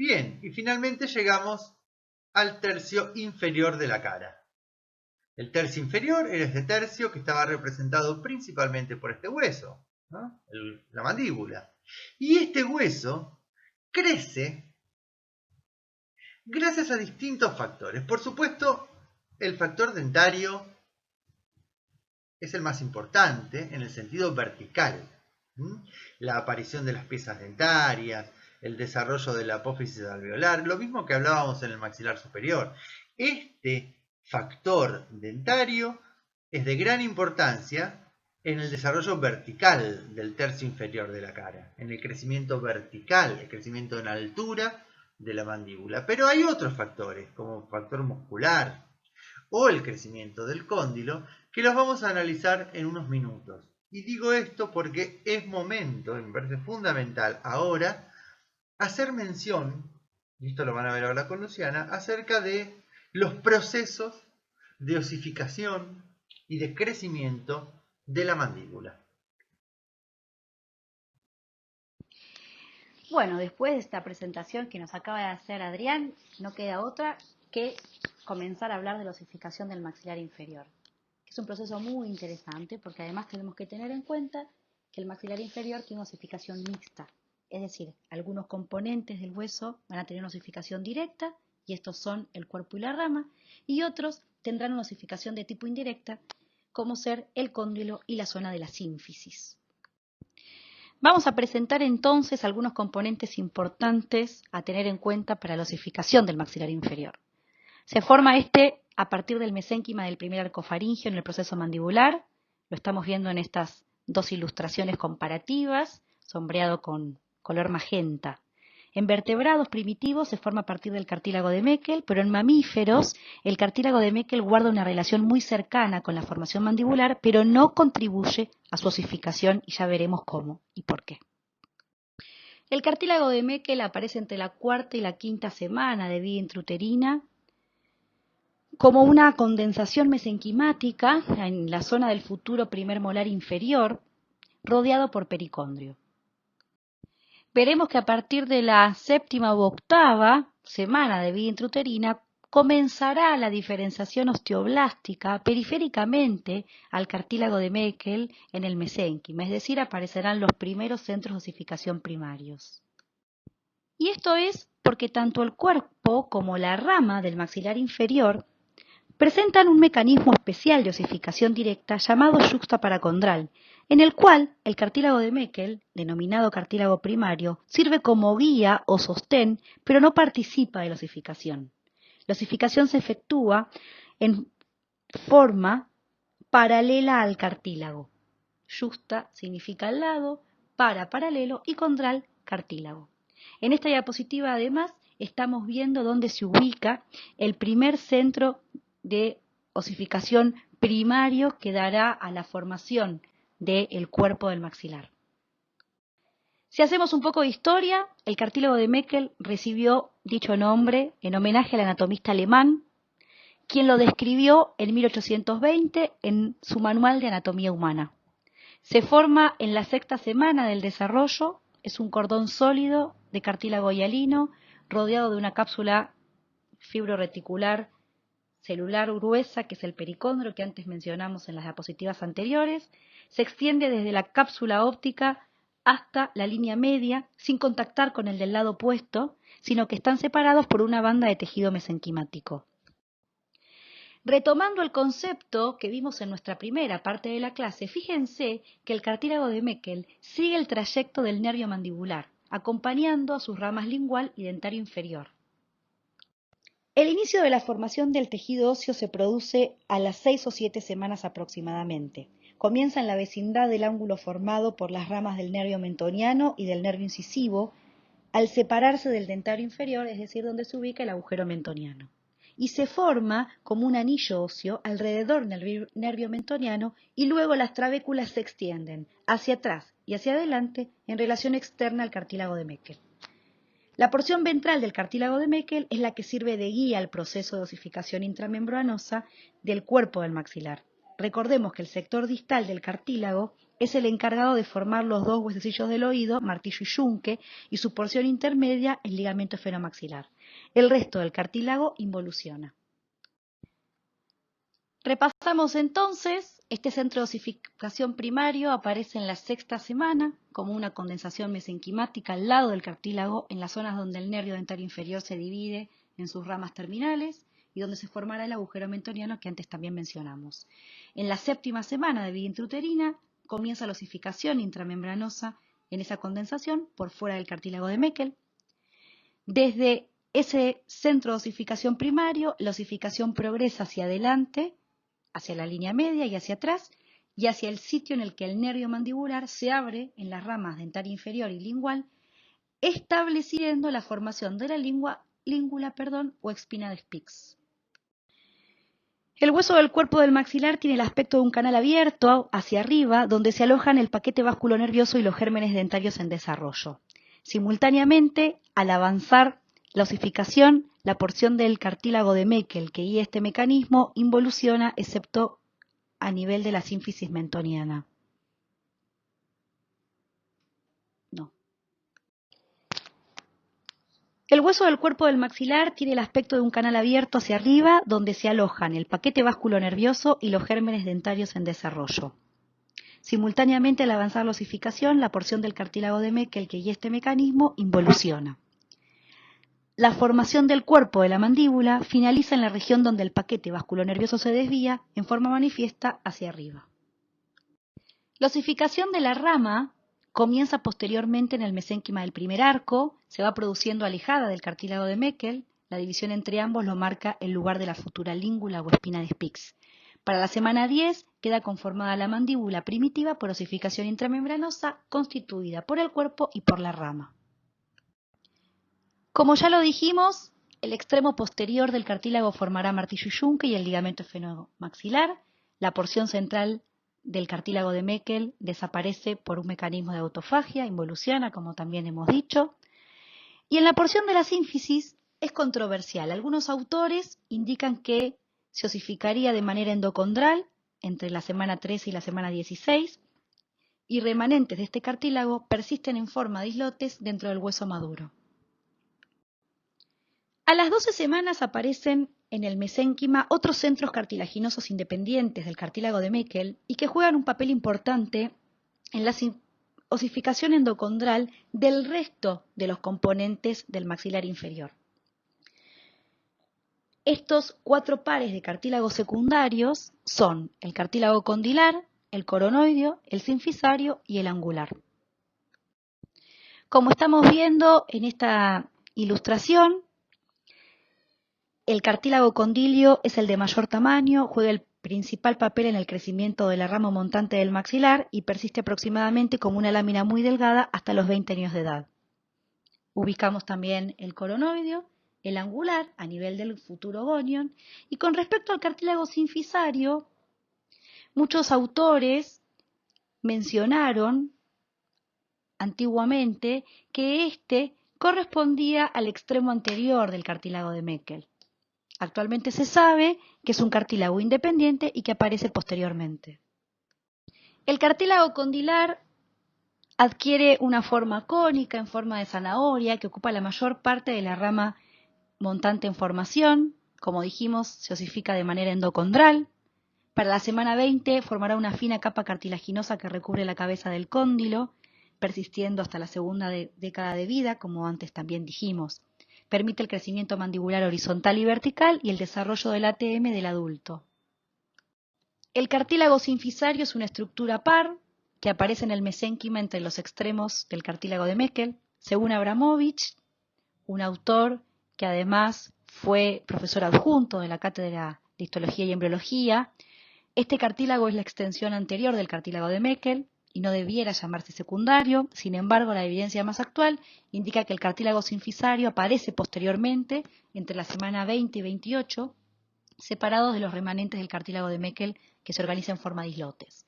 Bien, y finalmente llegamos al tercio inferior de la cara. El tercio inferior era este tercio que estaba representado principalmente por este hueso, ¿no? La mandíbula. Y este hueso crece gracias a distintos factores. Por supuesto, el factor dentario es el más importante en el sentido vertical. La aparición de las piezas dentarias, el desarrollo de la apófisis alveolar, lo mismo que hablábamos en el maxilar superior. Este factor dentario es de gran importancia en el desarrollo vertical del tercio inferior de la cara, en el crecimiento vertical, el crecimiento en altura de la mandíbula. Pero hay otros factores, como factor muscular o el crecimiento del cóndilo, que los vamos a analizar en unos minutos. Y digo esto porque es momento, me parece fundamental ahora, hacer mención, y esto lo van a ver ahora con Luciana, acerca de los procesos de osificación y de crecimiento de la mandíbula. Bueno, después de esta presentación que nos acaba de hacer Adrián, no queda otra que comenzar a hablar de la osificación del maxilar inferior. Es un proceso muy interesante porque además tenemos que tener en cuenta que el maxilar inferior tiene una osificación mixta. Es decir, algunos componentes del hueso van a tener una osificación directa, y estos son el cuerpo y la rama, y otros tendrán una osificación de tipo indirecta, como ser el cóndilo y la zona de la sínfisis. Vamos a presentar entonces algunos componentes importantes a tener en cuenta para la osificación del maxilar inferior. Se forma a partir del mesénquima del primer arco faríngeo en el proceso mandibular. Lo estamos viendo en estas dos ilustraciones comparativas, sombreado con color magenta. En vertebrados primitivos se forma a partir del cartílago de Meckel, pero en mamíferos el cartílago de Meckel guarda una relación muy cercana con la formación mandibular, pero no contribuye a su osificación, y ya veremos cómo y por qué. El cartílago de Meckel aparece entre la cuarta y la quinta semana de vida intrauterina como una condensación mesenquimática en la zona del futuro primer molar inferior, rodeado por pericondrio. Veremos que a partir de la séptima u octava semana de vida intrauterina comenzará la diferenciación osteoblástica periféricamente al cartílago de Meckel en el mesénquima, es decir, aparecerán los primeros centros de osificación primarios. Y esto es porque tanto el cuerpo como la rama del maxilar inferior presentan un mecanismo especial de osificación directa llamado yuxtaparacondral, en el cual el cartílago de Meckel, denominado cartílago primario, sirve como guía o sostén, pero no participa de la osificación. La osificación se efectúa en forma paralela al cartílago. Yuxta significa al lado, paralelo, y condral, cartílago. En esta diapositiva, además, estamos viendo dónde se ubica el primer centro de osificación primario que dará a la formación del cuerpo del maxilar. Si hacemos un poco de historia, el cartílago de Meckel recibió dicho nombre en homenaje al anatomista alemán, quien lo describió en 1820 en su Manual de Anatomía Humana. Se forma en la sexta semana del desarrollo, es un cordón sólido de cartílago hialino rodeado de una cápsula fibroreticular celular gruesa, que es el pericondrio que antes mencionamos en las diapositivas anteriores. Se extiende desde la cápsula óptica hasta la línea media sin contactar con el del lado opuesto, sino que están separados por una banda de tejido mesenquimático. Retomando el concepto que vimos en nuestra primera parte de la clase, fíjense que el cartílago de Meckel sigue el trayecto del nervio mandibular, acompañando a sus ramas lingual y dentario inferior. El inicio de la formación del tejido óseo se produce a las 6 o 7 semanas aproximadamente. Comienza en la vecindad del ángulo formado por las ramas del nervio mentoniano y del nervio incisivo, al separarse del dentario inferior, es decir, donde se ubica el agujero mentoniano. Y se forma como un anillo óseo alrededor del nervio mentoniano, y luego las trabéculas se extienden hacia atrás y hacia adelante en relación externa al cartílago de Meckel. La porción ventral del cartílago de Meckel es la que sirve de guía al proceso de osificación intramembranosa del cuerpo del maxilar. Recordemos que el sector distal del cartílago es el encargado de formar los dos huesecillos del oído, martillo y yunque, y su porción intermedia, el ligamento esfenomaxilar. El resto del cartílago involuciona. Repasamos entonces, este centro de osificación primario aparece en la sexta semana como una condensación mesenquimática al lado del cartílago en las zonas donde el nervio dentario inferior se divide en sus ramas terminales y donde se formará el agujero mentoniano que antes también mencionamos. En la séptima semana de vida intrauterina comienza la osificación intramembranosa en esa condensación por fuera del cartílago de Meckel. Desde ese centro de osificación primario, la osificación progresa hacia adelante, hacia la línea media y hacia atrás, y hacia el sitio en el que el nervio mandibular se abre en las ramas dentaria inferior y lingual, estableciendo la formación de la língula o espina de Spix. El hueso del cuerpo del maxilar tiene el aspecto de un canal abierto hacia arriba, donde se alojan el paquete vasculonervioso y los gérmenes dentarios en desarrollo. Simultáneamente, al avanzar la osificación, la porción del cartílago de Meckel que guía este mecanismo involuciona, excepto a nivel de la sínfisis mentoniana. No. El hueso del cuerpo del maxilar tiene el aspecto de un canal abierto hacia arriba, donde se alojan el paquete vasculonervioso y los gérmenes dentarios en desarrollo. Simultáneamente, al avanzar la osificación, la porción del cartílago de Meckel que guía este mecanismo involuciona. La formación del cuerpo de la mandíbula finaliza en la región donde el paquete vasculonervioso se desvía en forma manifiesta hacia arriba. La osificación de la rama comienza posteriormente en el mesénquima del primer arco, se va produciendo alejada del cartílago de Meckel, la división entre ambos lo marca el lugar de la futura língula o espina de Spix. Para la semana 10 queda conformada la mandíbula primitiva por osificación intramembranosa constituida por el cuerpo y por la rama. Como ya lo dijimos, el extremo posterior del cartílago formará martillo y yunque y el ligamento esfenomaxilar. La porción central del cartílago de Meckel desaparece por un mecanismo de autofagia, involuciona, como también hemos dicho. Y en la porción de la sínfisis es controversial. Algunos autores indican que se osificaría de manera endocondral entre la semana 13 y la semana 16, y remanentes de este cartílago persisten en forma de islotes dentro del hueso maduro. A las 12 semanas aparecen en el mesénquima otros centros cartilaginosos independientes del cartílago de Meckel y que juegan un papel importante en la osificación endocondral del resto de los componentes del maxilar inferior. Estos 4 pares de cartílagos secundarios son el cartílago condilar, el coronoideo, el sinfisario y el angular. Como estamos viendo en esta ilustración, el cartílago condilio es el de mayor tamaño, juega el principal papel en el crecimiento de la rama montante del maxilar y persiste aproximadamente como una lámina muy delgada hasta los 20 años de edad. Ubicamos también el coronoideo, el angular a nivel del futuro gonion, y con respecto al cartílago sinfisario, muchos autores mencionaron antiguamente que este correspondía al extremo anterior del cartílago de Meckel. Actualmente se sabe que es un cartílago independiente y que aparece posteriormente. El cartílago condilar adquiere una forma cónica en forma de zanahoria que ocupa la mayor parte de la rama montante en formación. Como dijimos, se osifica de manera endocondral. Para la semana 20 formará una fina capa cartilaginosa que recubre la cabeza del cóndilo, persistiendo hasta la segunda década de vida, como antes también dijimos. Permite el crecimiento mandibular horizontal y vertical y el desarrollo del ATM del adulto. El cartílago sinfisario es una estructura par que aparece en el mesénquima entre los extremos del cartílago de Meckel. Según Abramovich, un autor que además fue profesor adjunto de la cátedra de histología y embriología, este cartílago es la extensión anterior del cartílago de Meckel y no debiera llamarse secundario. Sin embargo, la evidencia más actual indica que el cartílago sinfisario aparece posteriormente entre la semana 20 y 28, separados de los remanentes del cartílago de Meckel que se organiza en forma de islotes.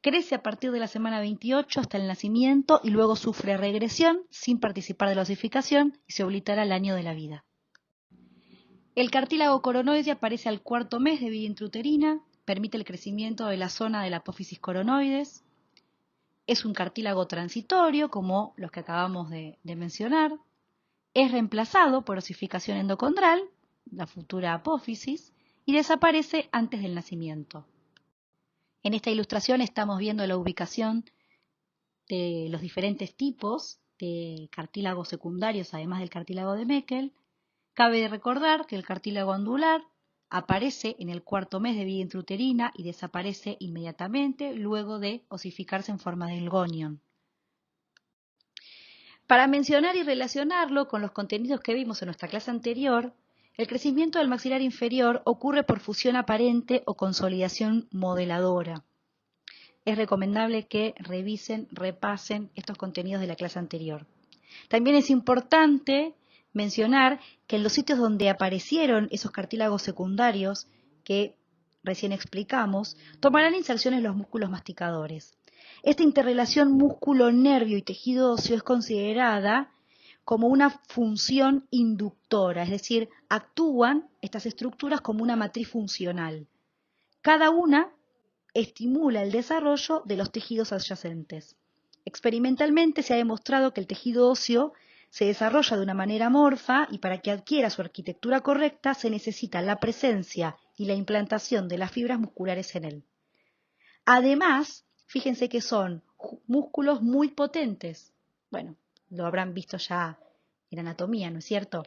Crece a partir de la semana 28 hasta el nacimiento y luego sufre regresión sin participar de la osificación y se oblitará al año de la vida. El cartílago coronoide aparece al 4º mes de vida intrauterina, permite el crecimiento de la zona de la apófisis coronoides. Es un cartílago transitorio, como los que acabamos de mencionar. Es reemplazado por osificación endocondral, la futura apófisis, y desaparece antes del nacimiento. En esta ilustración estamos viendo la ubicación de los diferentes tipos de cartílagos secundarios, además del cartílago de Meckel. Cabe recordar que el cartílago andular aparece en el cuarto mes de vida intrauterina y desaparece inmediatamente luego de osificarse en forma de gonion. Para mencionar y relacionarlo con los contenidos que vimos en nuestra clase anterior, el crecimiento del maxilar inferior ocurre por fusión aparente o consolidación modeladora. Es recomendable que repasen estos contenidos de la clase anterior. También es importante mencionar que en los sitios donde aparecieron esos cartílagos secundarios que recién explicamos, tomarán inserciones los músculos masticadores. Esta interrelación músculo-nervio y tejido óseo es considerada como una función inductora, es decir, actúan estas estructuras como una matriz funcional. Cada una estimula el desarrollo de los tejidos adyacentes. Experimentalmente se ha demostrado que el tejido óseo se desarrolla de una manera amorfa y para que adquiera su arquitectura correcta se necesita la presencia y la implantación de las fibras musculares en él. Además, fíjense que son músculos muy potentes. Bueno, lo habrán visto ya en anatomía, ¿no es cierto?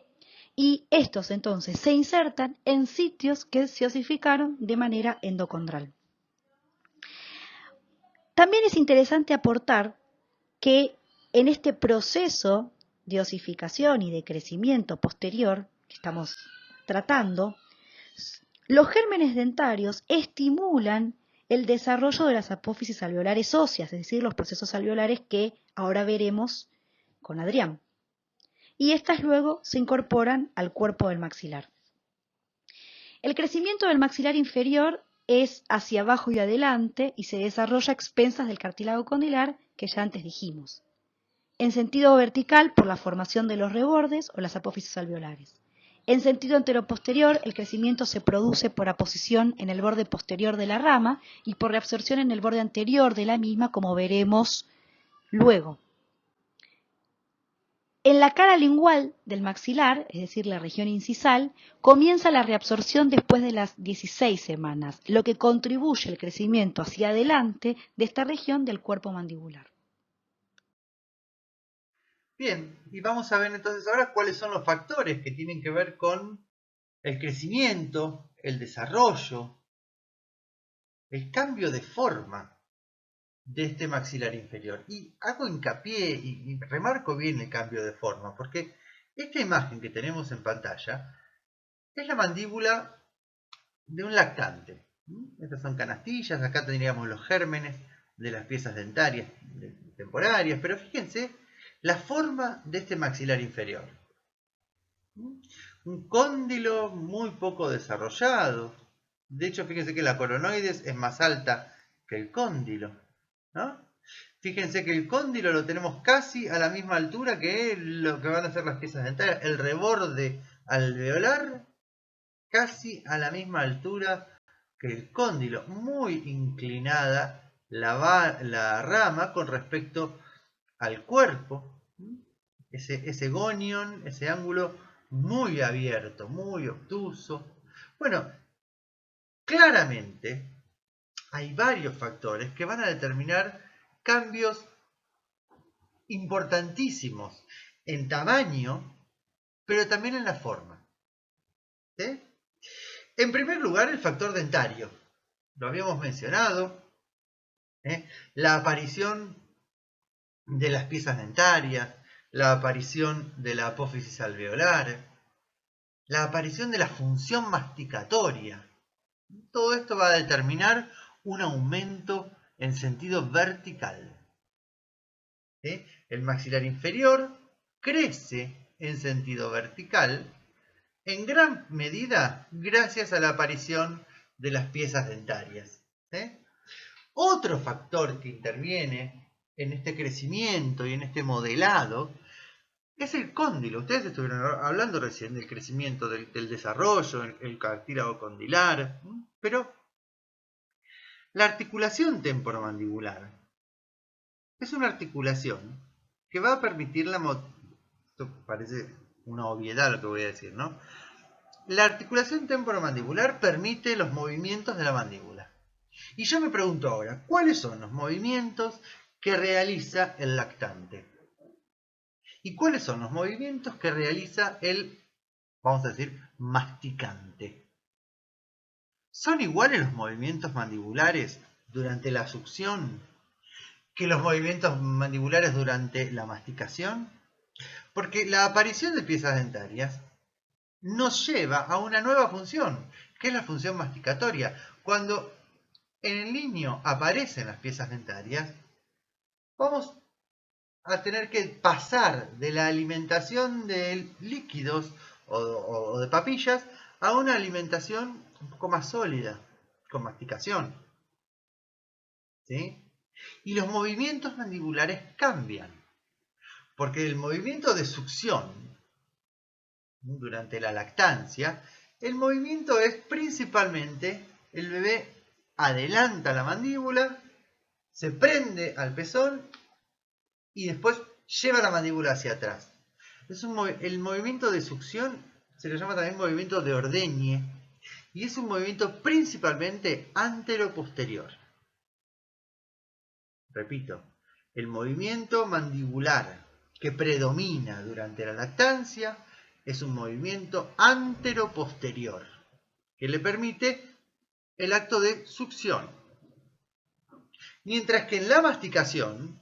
Y estos entonces se insertan en sitios que se osificaron de manera endocondral. También es interesante aportar que en este proceso de osificación y de crecimiento posterior que estamos tratando, los gérmenes dentarios estimulan el desarrollo de las apófisis alveolares óseas, es decir, los procesos alveolares que ahora veremos con Adrián. Y estas luego se incorporan al cuerpo del maxilar. El crecimiento del maxilar inferior es hacia abajo y adelante y se desarrolla a expensas del cartílago condilar que ya antes dijimos. En sentido vertical por la formación de los rebordes o las apófisis alveolares. En sentido anteroposterior, el crecimiento se produce por aposición en el borde posterior de la rama y por reabsorción en el borde anterior de la misma, como veremos luego. En la cara lingual del maxilar, es decir, la región incisal, comienza la reabsorción después de las 16 semanas, lo que contribuye al crecimiento hacia adelante de esta región del cuerpo mandibular. Bien, y vamos a ver entonces ahora cuáles son los factores que tienen que ver con el crecimiento, el desarrollo, el cambio de forma de este maxilar inferior. Y hago hincapié y remarco bien el cambio de forma, porque esta imagen que tenemos en pantalla es la mandíbula de un lactante. Estas son canastillas, acá tendríamos los gérmenes de las piezas dentarias temporarias, pero fíjense la forma de este maxilar inferior. Un cóndilo muy poco desarrollado. De hecho, fíjense que la coronoides es más alta que el cóndilo, ¿no? Fíjense que el cóndilo lo tenemos casi a la misma altura que lo que van a ser las piezas dentarias. El reborde alveolar casi a la misma altura que el cóndilo. Muy inclinada la rama con respecto al cuerpo. Ese gonion, ese ángulo muy abierto, muy obtuso. Bueno, claramente hay varios factores que van a determinar cambios importantísimos en tamaño, pero también en la forma. ¿Sí? En primer lugar, el factor dentario. Lo habíamos mencionado. La aparición de las piezas dentarias, la aparición de la apófisis alveolar, la aparición de la función masticatoria. Todo esto va a determinar un aumento en sentido vertical. ¿Sí? El maxilar inferior crece en sentido vertical, en gran medida gracias a la aparición de las piezas dentarias. ¿Sí? Otro factor que interviene en este crecimiento y en este modelado es el cóndilo. Ustedes estuvieron hablando recién del crecimiento, del desarrollo, el cartílago condilar, pero la articulación temporomandibular es una articulación que va a permitir esto parece una obviedad lo que voy a decir, ¿no? La articulación temporomandibular permite los movimientos de la mandíbula. Y yo me pregunto ahora, ¿cuáles son los movimientos que realiza el lactante? ¿Y cuáles son los movimientos que realiza el, vamos a decir, masticante? ¿Son iguales los movimientos mandibulares durante la succión que los movimientos mandibulares durante la masticación? Porque la aparición de piezas dentarias nos lleva a una nueva función, que es la función masticatoria. Cuando en el niño aparecen las piezas dentarias, vamos a tener que pasar de la alimentación de líquidos o de papillas a una alimentación un poco más sólida, con masticación. ¿Sí? Y los movimientos mandibulares cambian, porque el movimiento de succión durante la lactancia, el movimiento es principalmente el bebé adelanta la mandíbula, se prende al pezón y después lleva la mandíbula hacia atrás. El movimiento de succión se le llama también movimiento de ordeñe y es un movimiento principalmente antero-posterior. Repito, el movimiento mandibular que predomina durante la lactancia es un movimiento antero-posterior que le permite el acto de succión. Mientras que en la masticación,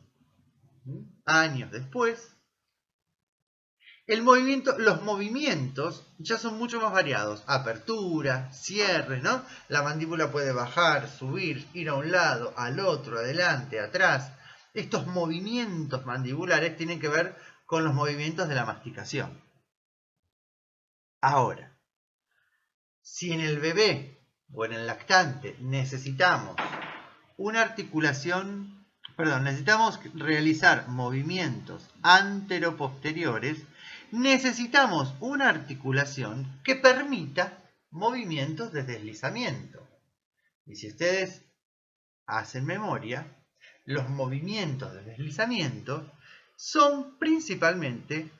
años después, los movimientos ya son mucho más variados. Apertura, cierre, ¿no? La mandíbula puede bajar, subir, ir a un lado, al otro, adelante, atrás. Estos movimientos mandibulares tienen que ver con los movimientos de la masticación. Ahora, si en el bebé o en el lactante necesitamos necesitamos realizar movimientos anteroposteriores, necesitamos una articulación que permita movimientos de deslizamiento. Y si ustedes hacen memoria, los movimientos de deslizamiento son principalmente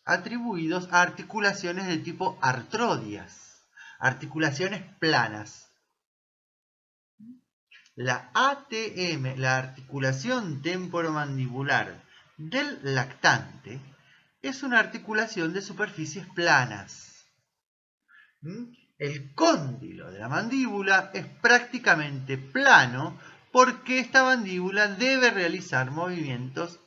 atribuidos a articulaciones de tipo artrodias, articulaciones planas. La ATM, la articulación temporomandibular del lactante, es una articulación de superficies planas. El cóndilo de la mandíbula es prácticamente plano porque esta mandíbula debe realizar movimientos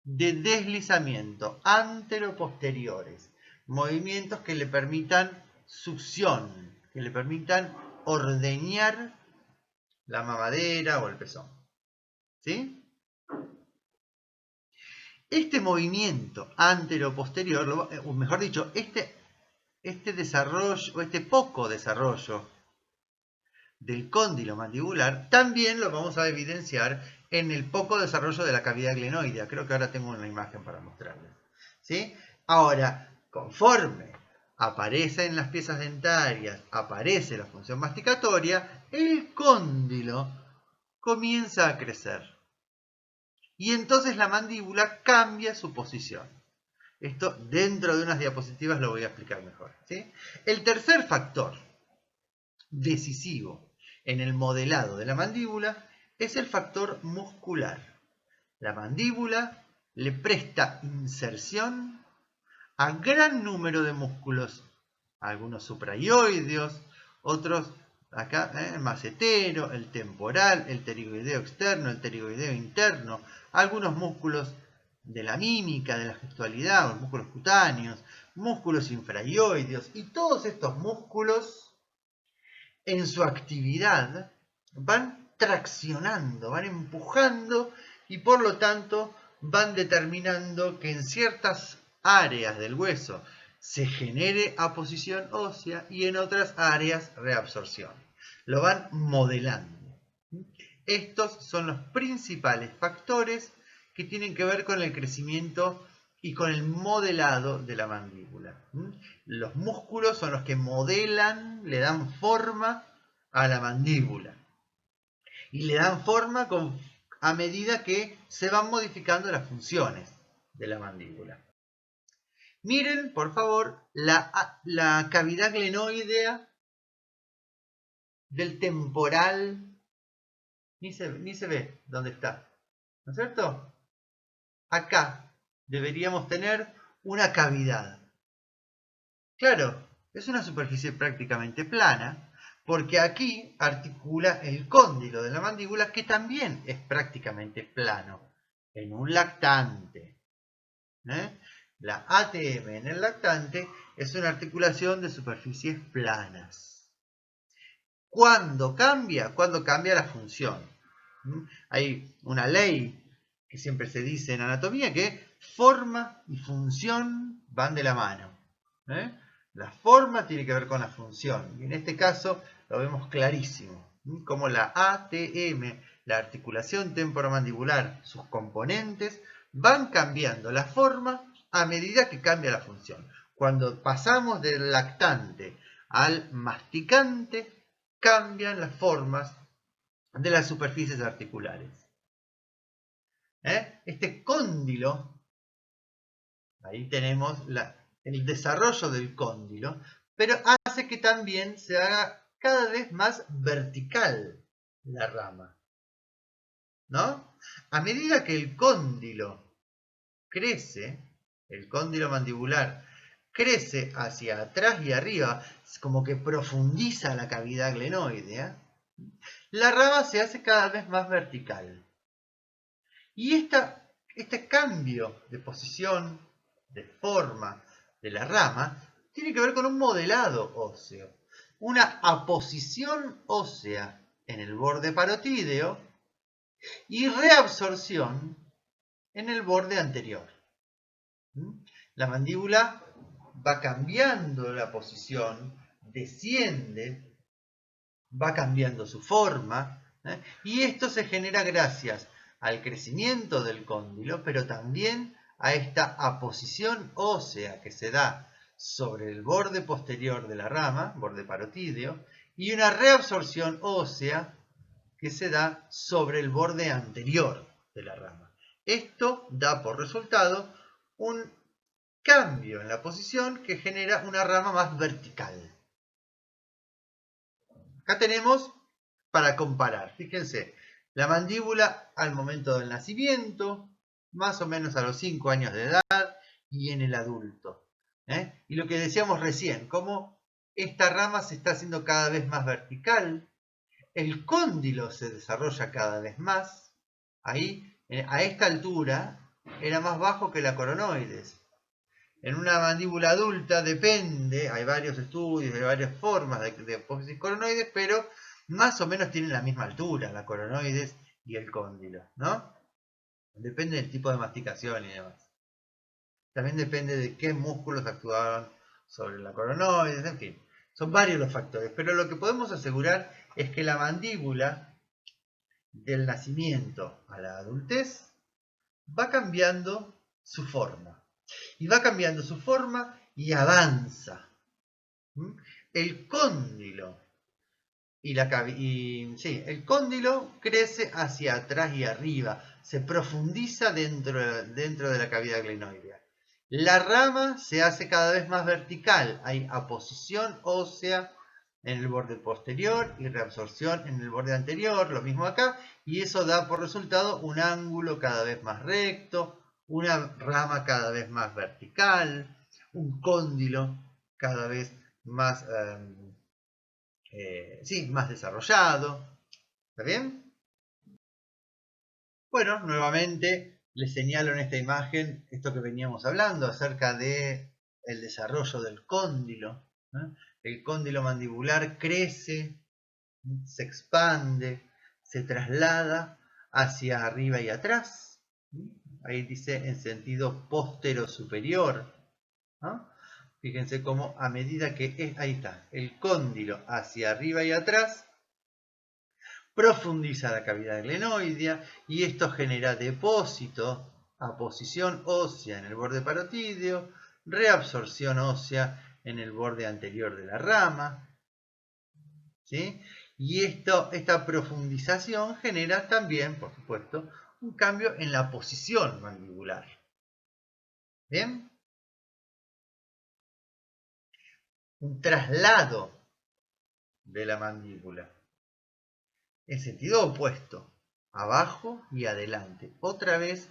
de deslizamiento anteroposteriores, movimientos que le permitan succión, que le permitan ordeñar la mamadera o el pezón. ¿Sí? Este movimiento antero-posterior, o mejor dicho, este desarrollo, o este poco desarrollo del cóndilo mandibular, también lo vamos a evidenciar en el poco desarrollo de la cavidad glenoidea. Creo que ahora tengo una imagen para mostrarles. ¿Sí? Ahora, conforme aparece en las piezas dentarias, aparece la función masticatoria, el cóndilo comienza a crecer. Y entonces la mandíbula cambia su posición. Esto dentro de unas diapositivas lo voy a explicar mejor. ¿Sí? El tercer factor decisivo en el modelado de la mandíbula es el factor muscular. La mandíbula le presta inserción a gran número de músculos, algunos supraioideos, otros acá, el macetero, el temporal, el pterigoideo externo, el pterigoideo interno, algunos músculos de la mímica, de la gestualidad, los músculos cutáneos, músculos infraioideos, y todos estos músculos en su actividad van traccionando, van empujando y por lo tanto van determinando que en ciertas áreas del hueso se genere aposición ósea y en otras áreas reabsorción. Lo van modelando. Estos son los principales factores que tienen que ver con el crecimiento y con el modelado de la mandíbula. Los músculos son los que modelan, le dan forma a la mandíbula. Y le dan forma a medida que se van modificando las funciones de la mandíbula. Miren, por favor, la cavidad glenoidea del temporal. Ni se ve dónde está, ¿no es cierto? Acá deberíamos tener una cavidad. Claro, es una superficie prácticamente plana, porque aquí articula el cóndilo de la mandíbula, que también es prácticamente plano, en un lactante. La ATM en el lactante es una articulación de superficies planas. ¿Cuándo cambia? Cuando cambia la función. Hay una ley que siempre se dice en anatomía que forma y función van de la mano. La forma tiene que ver con la función, y en este caso lo vemos clarísimo, como la ATM, la articulación temporomandibular, sus componentes van cambiando la forma a medida que cambia la función. Cuando pasamos del lactante al masticante, cambian las formas de las superficies articulares. Este cóndilo, ahí tenemos el desarrollo del cóndilo, pero hace que también se haga cada vez más vertical la rama, ¿no? A medida que el cóndilo crece, el cóndilo mandibular crece hacia atrás y arriba, como que profundiza la cavidad glenoidea, la rama se hace cada vez más vertical. Y este cambio de posición, de forma de la rama, tiene que ver con un modelado óseo, una aposición ósea en el borde parotídeo y reabsorción en el borde anterior. La mandíbula va cambiando la posición, desciende, va cambiando su forma, y esto se genera gracias al crecimiento del cóndilo, pero también a esta aposición ósea que se da sobre el borde posterior de la rama, borde parotídeo, y una reabsorción ósea que se da sobre el borde anterior de la rama. Esto da por resultado un cambio en la posición que genera una rama más vertical. Acá tenemos para comparar, fíjense, la mandíbula al momento del nacimiento, más o menos a los 5 años de edad y en el adulto. Y lo que decíamos recién, cómo esta rama se está haciendo cada vez más vertical, el cóndilo se desarrolla cada vez más, ahí a esta altura era más bajo que la coronoides. En una mandíbula adulta depende, hay varios estudios, hay varias formas de apófisis coronoides, pero más o menos tienen la misma altura, la coronoides y el cóndilo, ¿no? Depende del tipo de masticación y demás. También depende de qué músculos actuaban sobre la coronoides, en fin. Son varios los factores, pero lo que podemos asegurar es que la mandíbula del nacimiento a la adultez va cambiando su forma. Y va cambiando su forma y avanza. El cóndilo el cóndilo crece hacia atrás y arriba, se profundiza dentro de la cavidad glenoidea. La rama se hace cada vez más vertical, hay aposición ósea en el borde posterior y reabsorción en el borde anterior, lo mismo acá, y eso da por resultado un ángulo cada vez más recto, una rama cada vez más vertical, un cóndilo cada vez más, más desarrollado. ¿Está bien? Bueno, nuevamente les señalo en esta imagen esto que veníamos hablando acerca del desarrollo del cóndilo. El cóndilo mandibular crece, se expande, se traslada hacia arriba y atrás. Ahí dice en sentido postero-superior. Fíjense cómo a medida que ahí está, el cóndilo hacia arriba y atrás, profundiza la cavidad glenoidea y esto genera depósito, aposición ósea en el borde parotídeo, reabsorción ósea en el borde anterior de la rama, ¿sí? Y esta profundización genera también, por supuesto, un cambio en la posición mandibular. ¿Bien? Un traslado de la mandíbula en sentido opuesto, abajo y adelante. Otra vez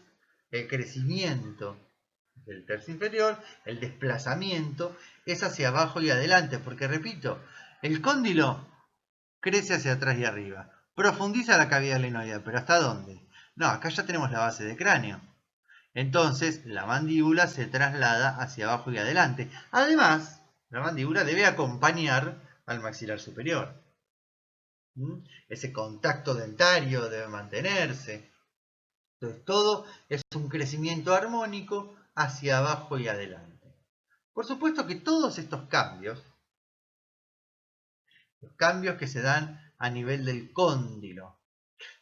el crecimiento del tercio inferior, el desplazamiento es hacia abajo y adelante, porque repito, el cóndilo crece hacia atrás y arriba, profundiza la cavidad glenoidea, pero ¿hasta dónde? No, acá ya tenemos la base de cráneo. Entonces, la mandíbula se traslada hacia abajo y adelante. Además, la mandíbula debe acompañar al maxilar superior. Ese contacto dentario debe mantenerse. Entonces, todo es un crecimiento armónico hacia abajo y adelante. Por supuesto que todos estos cambios, los cambios que se dan a nivel del cóndilo,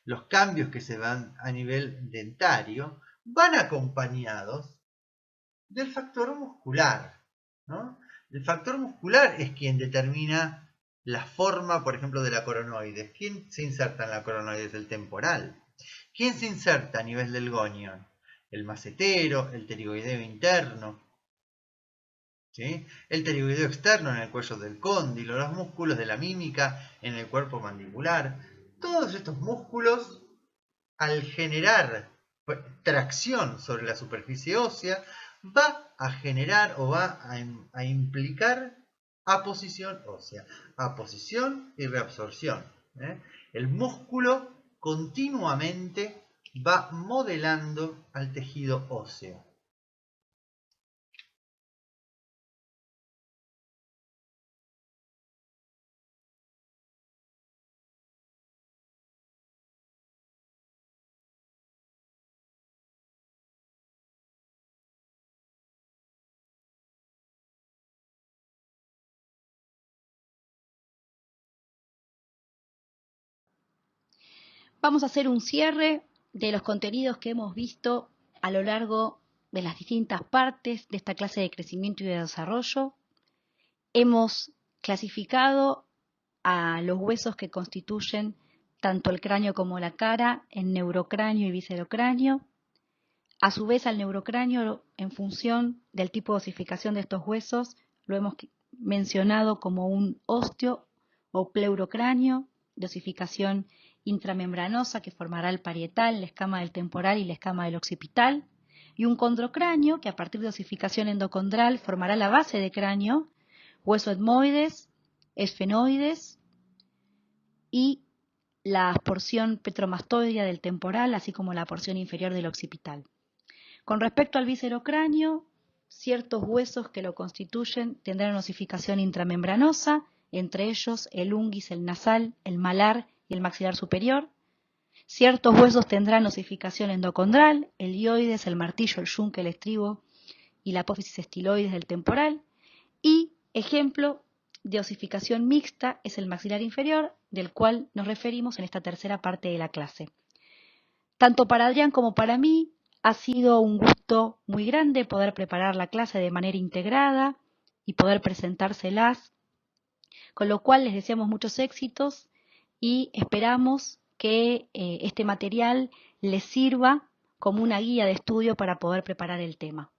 los cambios que se dan a nivel dentario, van acompañados del factor muscular, ¿no? El factor muscular es quien determina la forma, por ejemplo, de la coronoides. ¿Quién se inserta en la coronoides? El temporal. ¿Quién se inserta a nivel del gonion? El macetero, el pterigoideo interno, ¿sí? El pterigoideo externo en el cuello del cóndilo, los músculos de la mímica en el cuerpo mandibular. Todos estos músculos, al generar tracción sobre la superficie ósea, va a generar o va a implicar aposición ósea, aposición y reabsorción. El músculo continuamente va modelando al tejido óseo. Vamos a hacer un cierre de los contenidos que hemos visto a lo largo de las distintas partes de esta clase de crecimiento y de desarrollo. Hemos clasificado a los huesos que constituyen tanto el cráneo como la cara en neurocráneo y viscerocráneo. A su vez, al neurocráneo, en función del tipo de osificación de estos huesos, lo hemos mencionado como un osteo o pleurocráneo de osificación intramembranosa que formará el parietal, la escama del temporal y la escama del occipital, y un condrocráneo que a partir de osificación endocondral formará la base de cráneo, hueso etmoides, esfenoides y la porción petromastoidea del temporal, así como la porción inferior del occipital. Con respecto al viscerocráneo, ciertos huesos que lo constituyen tendrán osificación intramembranosa, entre ellos el unguis, el nasal, el malar y el maxilar superior. Ciertos huesos tendrán osificación endocondral, el hioides, el martillo, el yunque, el estribo y la apófisis estiloides del temporal. Y ejemplo de osificación mixta es el maxilar inferior, del cual nos referimos en esta tercera parte de la clase. Tanto para Adrián como para mí ha sido un gusto muy grande poder preparar la clase de manera integrada y poder presentárselas, con lo cual les deseamos muchos éxitos y esperamos que este material les sirva como una guía de estudio para poder preparar el tema.